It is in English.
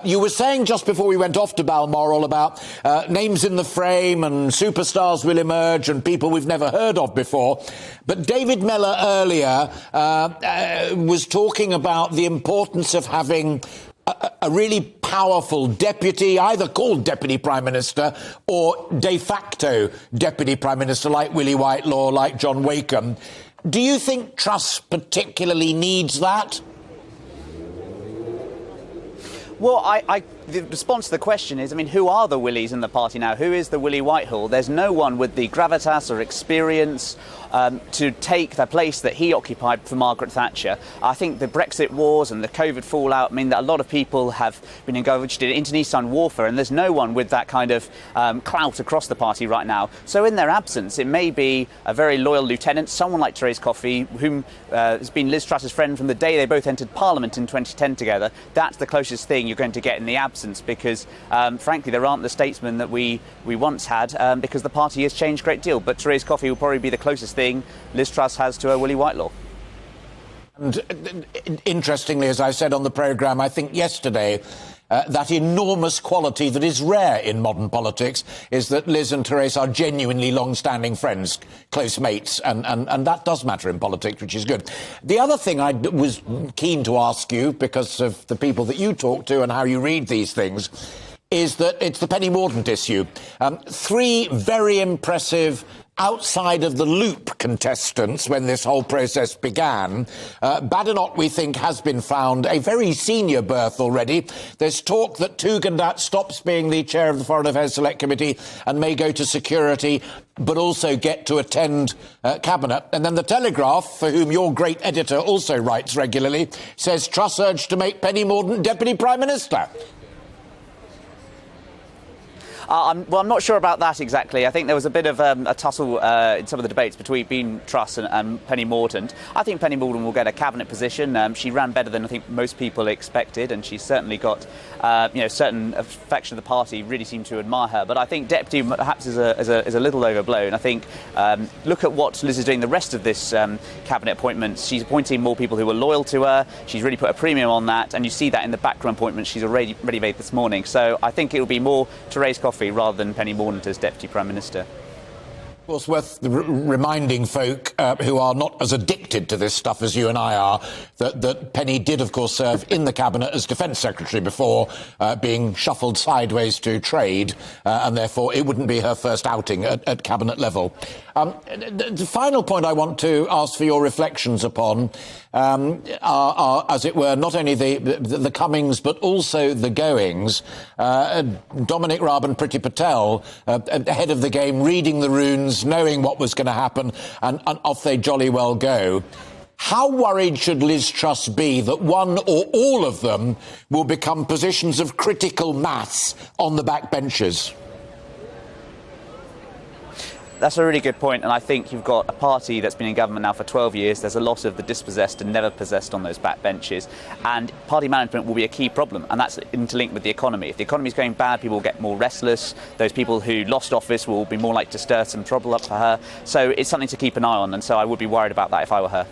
You were saying just before we went off to Balmoral about names in the frame and superstars will emerge and people we've never heard of before. But David Mellor earlier was talking about the importance of having a really powerful deputy, either called Deputy Prime Minister or de facto Deputy Prime Minister, like Willie Whitelaw, like John Wakeham. Do you think Truss particularly needs that? Well, the response to the question is, who are the Willies in the party now? Who is the Willie Whitehall? There's no one with the gravitas or experience to take the place that he occupied for Margaret Thatcher. I think the Brexit wars and the COVID fallout mean that a lot of people have been engaged in internecine warfare, and there's no one with that kind of clout across the party right now. So in their absence, it may be a very loyal lieutenant, someone like Therese Coffey, whom has been Liz Truss's friend from the day they both entered Parliament in 2010 together. That's the closest thing you're going to get in the absence, because frankly there aren't the statesmen that we once had, because the party has changed a great deal. But Therese Coffey will probably be the closest thing Liz Truss has to Willie Whitelaw. And interestingly, as I said on the programme, I think yesterday, that enormous quality that is rare in modern politics is that Liz and Therese are genuinely long-standing friends, close mates, and that does matter in politics, which is good. The other thing I was keen to ask you, because of the people that you talk to and how you read these things, is that it's the Penny Mordaunt issue. Three very impressive outside-of-the-loop contestants when this whole process began. Badenoch, we think, has been found a very senior berth already. There's talk that Tugendhat stops being the chair of the Foreign Affairs Select Committee and may go to security, but also get to attend Cabinet. And then the Telegraph, for whom your great editor also writes regularly, says Truss urged to make Penny Mordaunt Deputy Prime Minister. I'm not sure about that exactly. I think there was a bit of a tussle in some of the debates between Truss and Penny Mordaunt. I think Penny Mordaunt will get a cabinet position. She ran better than I think most people expected, and she's certainly got certain faction of the party really seem to admire her. But I think deputy perhaps is a little overblown. I think look at what Liz is doing the rest of this cabinet appointment. She's appointing more people who are loyal to her. She's really put a premium on that, and you see that in the background appointments she's already made this morning. So I think it will be more Therese Coffey rather than Penny Mordaunt as Deputy Prime Minister. Of course, worth reminding folk who are not as addicted to this stuff as you and I are, that Penny did, of course, serve in the Cabinet as Defence Secretary before being shuffled sideways to Trade, and therefore it wouldn't be her first outing at Cabinet level. The final point I want to ask for your reflections upon are, as it were, not only the comings but also the goings. Dominic Raab and Priti Patel, ahead of the game, reading the runes, knowing what was going to happen, and off they jolly well go. How worried should Liz Truss be that one or all of them will become positions of critical mass on the backbenches? That's a really good point, and I think you've got a party that's been in government now for 12 years. There's a lot of the dispossessed and never possessed on those backbenches, and party management will be a key problem, and that's interlinked with the economy. If the economy is going bad, people will get more restless. Those people who lost office will be more likely to stir some trouble up for her. So it's something to keep an eye on, and so I would be worried about that if I were her.